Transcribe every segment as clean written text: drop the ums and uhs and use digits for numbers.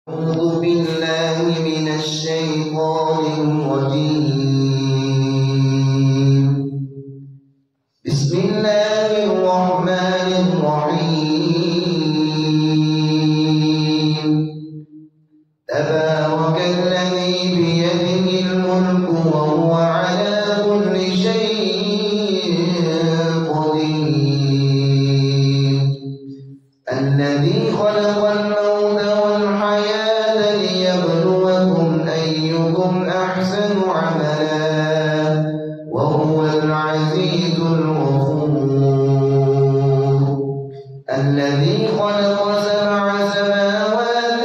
أعوذ بالله من الشيطان الرجيم. بسم الله الرحمن الرحيم. تبارك الذي بيده الملك وهو على كل شيء قدير. الذي خلق الموت والحياة ليبلوكم أيكم أحسن عملا وهو العزيز الغفور. الذي خلق سبع سماوات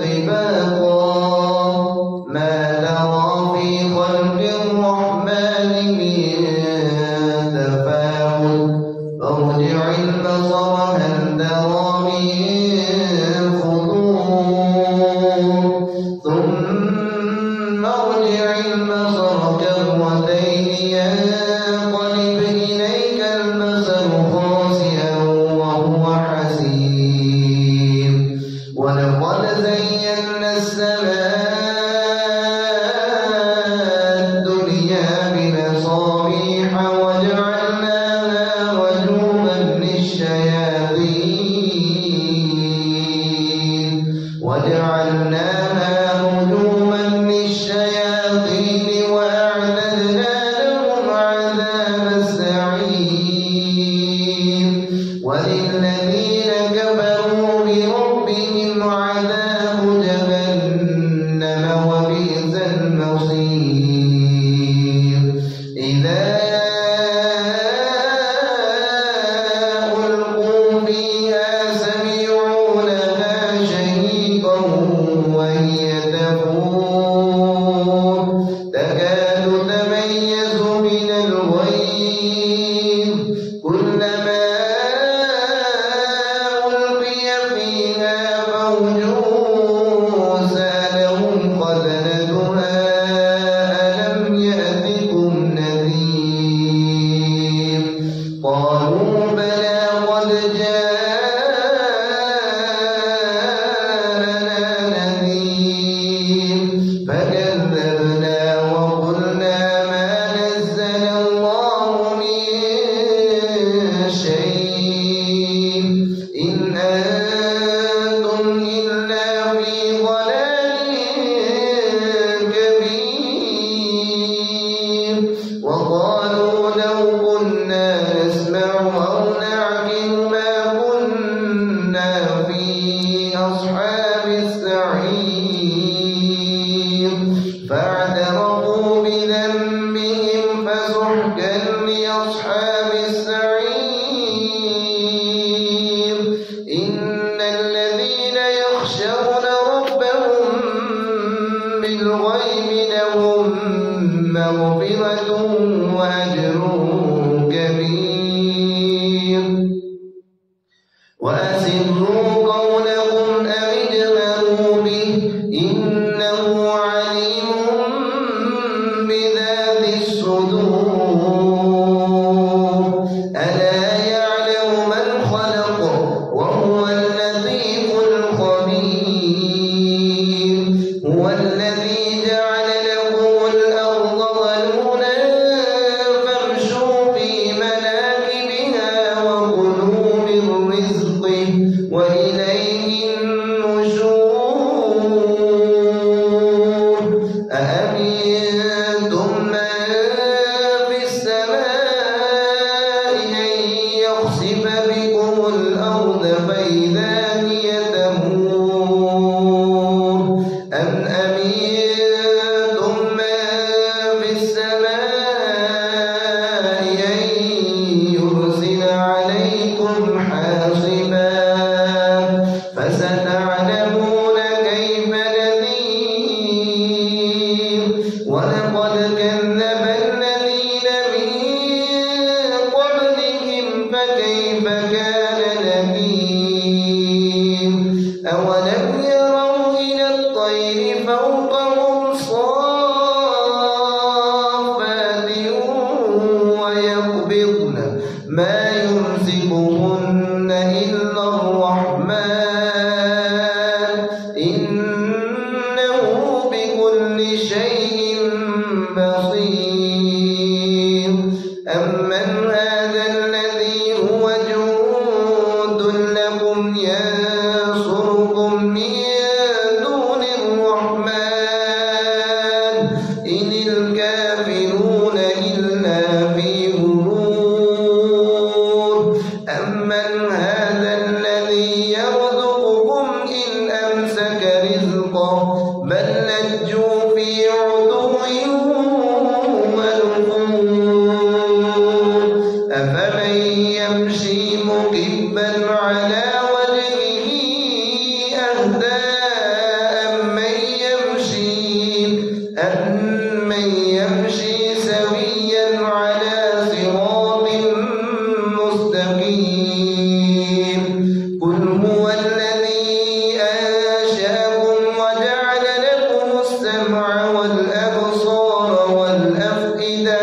طباقا ما ترى في خلق الرحمن من تفاوت فارجع البصر هل ترى من فطور ثم ارجع البصر كرتين ينقلب إليك البصر خاسئا وهو حسير. ولقد زينا السماء الدنيا بمصابيح وجعلناها رجوما للشياطين وأعتدنا لهم عذاب السعير. وللذين كفروا بربهم عذاب جهنم وبئس المصير. إذا ألقوا فيها سمعوا لها شهيقا وهي تفور تكاد تميز من الغيظ كلما ألقي فيها فوج سألهم خزنتها ألم يأتكم نذير قالوا بلى قد جاءنا نذير فكذبنا وقلنا ما نزل الله من شيء إن أنتم إلا في ضلال كبير. وقالوا لو كنا نسمع أو نعقل ما كنا في أصحاب السعير. فاعترفوا بذنبهم فسحقا لأصحاب السعير. إن الذين يخشون ربهم بالغيب لهم مغفرة وأجر كبير. وأسروا قولكم أو اجهروا به إنه عليم بذات الصدور. ألا يعلم من خلق وهو اللطيف الخبير. هو الذي جعل لكم الأرض ذلولا فامشوا في مناكبها وكلوا من رزقه وإليه النشور. أأمنتم من في السماء أن يخسف بكم الأرض فإذا هي تمور أم أمنتم من في السماء أن يرسل عليكم حاصبا فستعلمون كيف نذير. ولقد كذب الذين من قبلهم فكيف كان نكير. أولم يروا إلى الطير فوقهم صافات ويقبضن ما يمسكهن إلا الرحمن من دون الرحمن إن الكافرون إلا في غرور أمن هذا الذي يرزقكم إن أمسك رزقه بل لجوا في عتو ونفور أفمن يمشي مكبا على وجهه أهدى أمن يمشي سويا على صراط مستقيم قل هو الذي أنشأكم وجعل لكم السمع والأبصار والأفئدة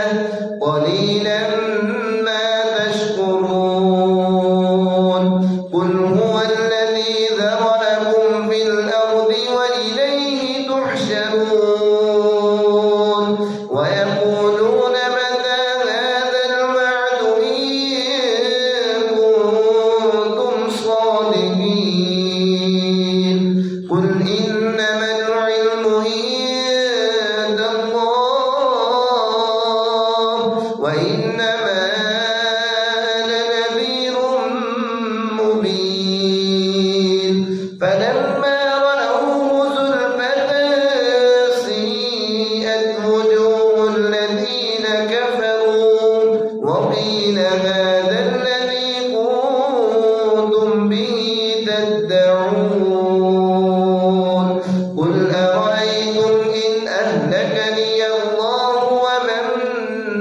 قليلا ما تشكرون قل هو الذي ذرأكم في الأرض وإليه تحشرون ويقولون متى هذا الوعد إن كنتم صادقين قل إنما العلم عند الله وإنما أنا نذير مبين فلما رأوه زلفة سيئت وجوه الذين كفروا وقيل هذا الذي كنتم به تدعون قل أرأيتم إن أهلكني الله ومن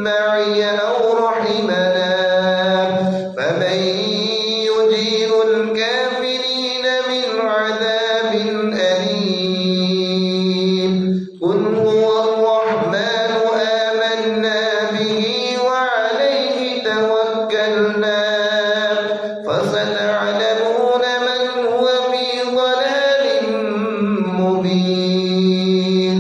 معي أو رحمنا فمن يجير الكافرين من عذاب أليم قل هو الرحمن آمنا به وعليه توكلنا فستعلمون من هو في ضلال مبين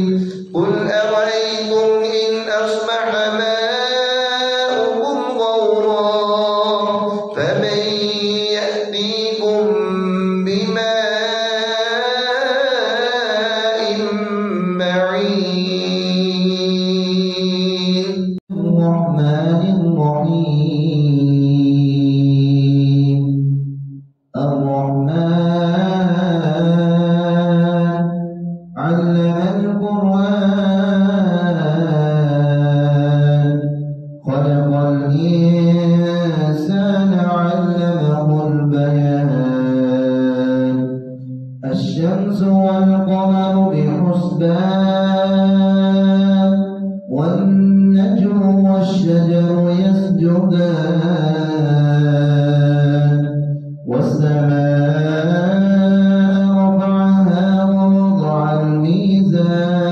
قل أرأيتم إن أصبح ماؤكم غورا فمن يأتيكم بماء معين الرحمن الرحيم الرحمن علم القرآن خلق الإنسان علمه البيان الشمس والقمر بحسبان والنجم والشجر يسجدان والسماء رفعها ووضع الميزان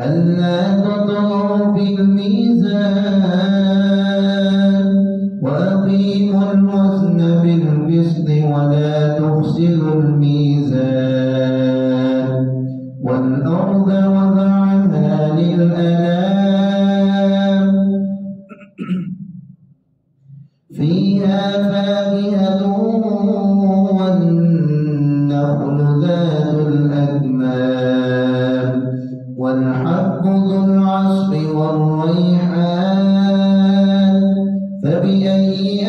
ألا تطغوا في الميزان وأقيموا الوزن بالقسط ولا تخسروا الميزان والأرض وضعها للأنام فيها فاكهة والنخل ذات الأكمام والحب ذو العصف والريحان فبأي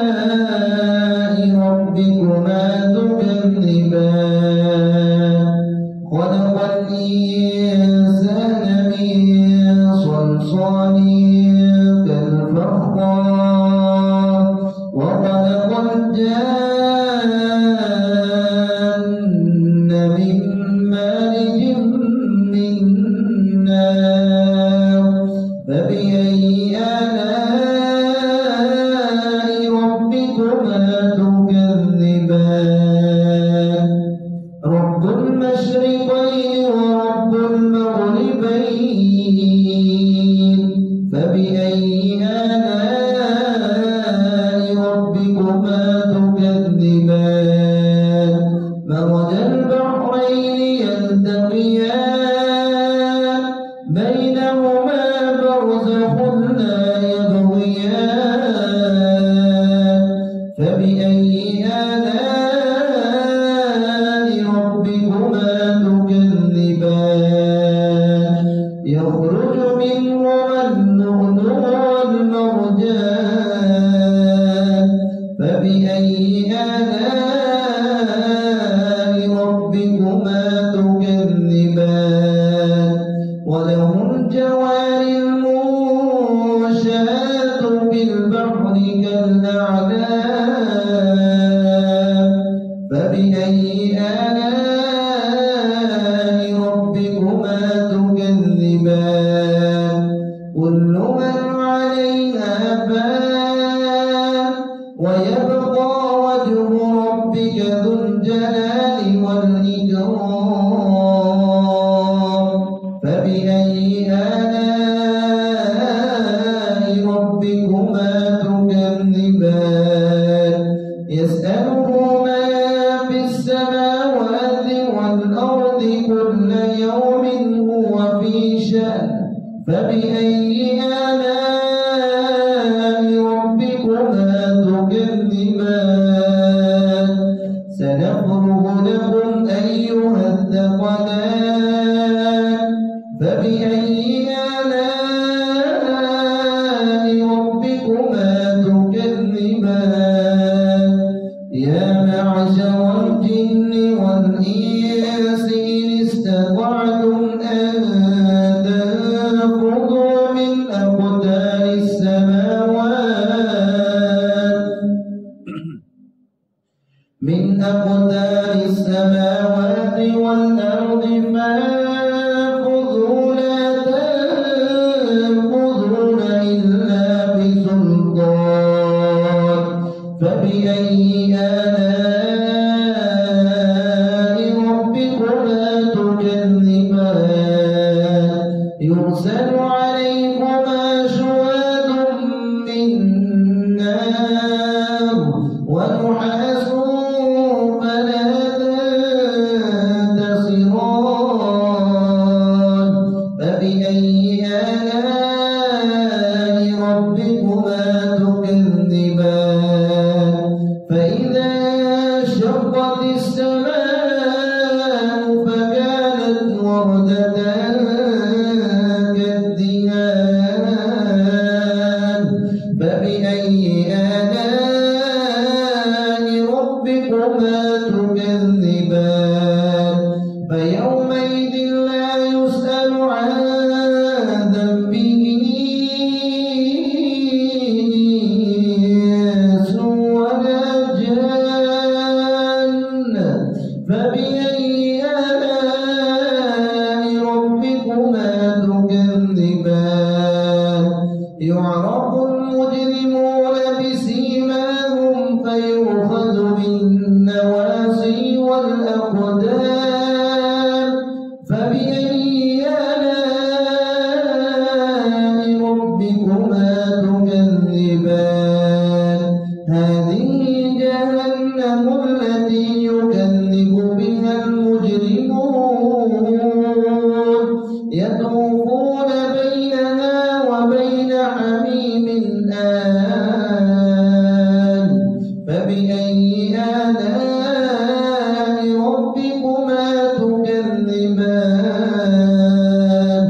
آلاء ربكما تكذبان خلق الإنسان من صلصال كالفخار وخلق الجان من مارج من نار فبأي آلاء ربكما تكذبان رب المشرقين ورب المغربين فبأي آلاء ربكما تكذبان مرج البحرين يلتقيان بينهما برزخ لا يبغيان فبأي آلاء فبأي آلاء ربكما تكذبان كل من عليها فان ويبقى وجه ربك ذو الجلال والإكرام فبأي آلاء ربكما تكذبان يسأله من في السماوات والأرض كل يوم هو في شأن فبأي آلاء ربكما تكذبان سنفرغ لكم أيها الثقلان فبأي آلاء ربكما تكذبان يا معشر الجن والإنس إن استطعتم أن تنفذوا من أقطار السماوات والأرض فانفذوا لا تنفذون إلا بسلطان فبأي آلاء ربكما تكذبان يرسل عليكما شواظ من نار ونحاس فلا تنتصران فبأي آلاء ربكما تكذبان فإذا انشقت السماء فكانت وردة كالدهان فبأي آلاء ربكما تكذبان فيومئذ لا يسأل عن ذنبه إنس ولا جان فبأي آلاء ربكما تكذبان يعرف المجرمون بسيماهم فيؤخذ بالنواصي والأقدام فبأي آلاء ربكما تكذبان هذه جهنم التي يكذب بها المجرمون يطوفون بينها وبين حميم آن فبأي آلاء ربكما تكذبان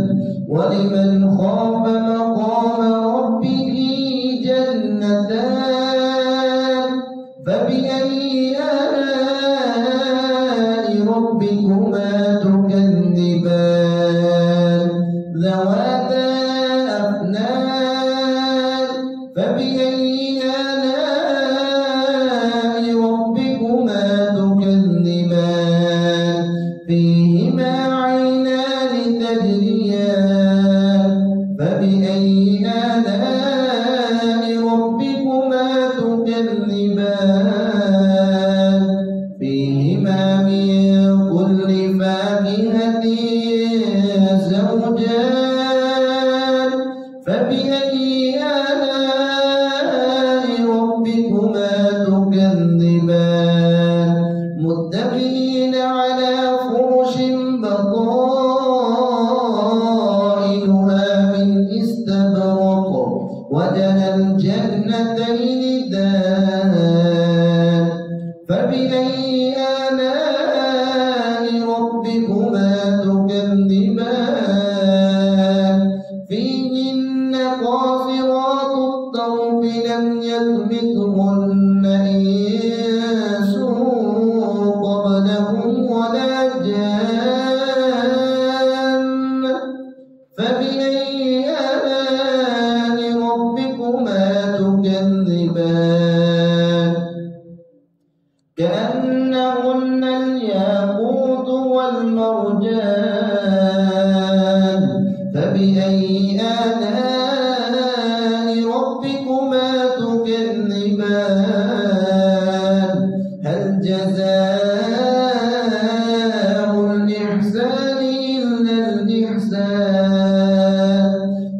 ولمن خاف مقام ربه جنتان فبأي آلاء ربكما تكذبان ذواتا أفنان فبأي آلاء ربكما تكذبان فيهما عينان تجريان فبأي آلاء ربكما تكذبان فيهما من كل فاكهة زوجان فبأي آلاء ربكما تكذبان متكئين على فرش بطائنها من استبرق وجنى الجنتين دان فبأي آلاء ربكما تكذبان فيهن قاصرات الطرف لم يطمثهن إنس قبلهم ولا جان فبأي آلاء ربكما تكذبان هل جزاء الإحسان إلا الإحسان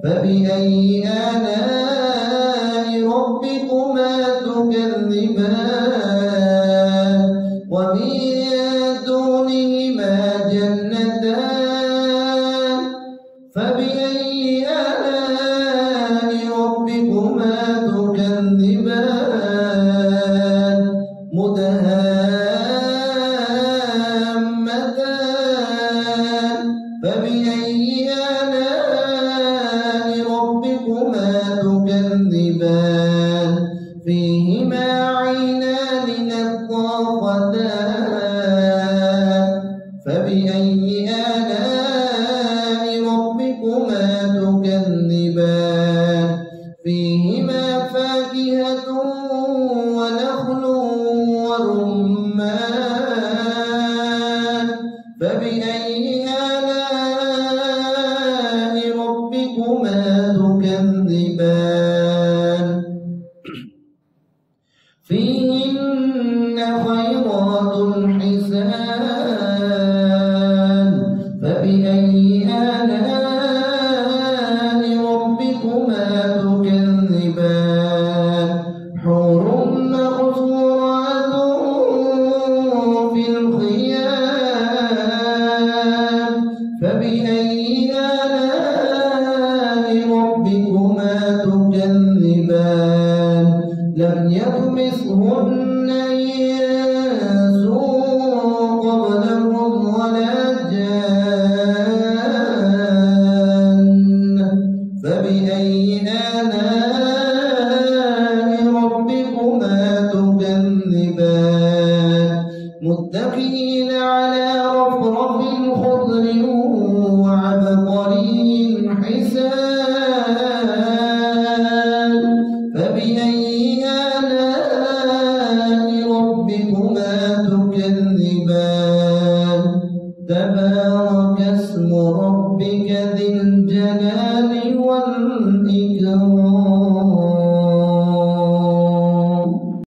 فبأي آلاء ربكما تكذبان ومن دونهما جنتان فبأي آلاء ربكما تكذبان مدهامتان فبأي آلاء ربكما تكذبان فيهما عينان نضاختان فبأي آلاء ربكما تكذبان فيهما فاكهة ونخل ورمان فبأي آلاء ربكما تكذبان فيهن خيرات حسان فبأي آلاء ربكما تكذبان حور مقصورات في الخيام فبأي آلاء ربكما تكذبان لم يطمثهن إنس قبلهم ولا جان فبأي آلاء ربكما تكذبان متكئين على رفرف خضر وعبقري حسان فبأي آلاء ربكما تكذبان تبارك اسم ربك ذي الجلال والإكرام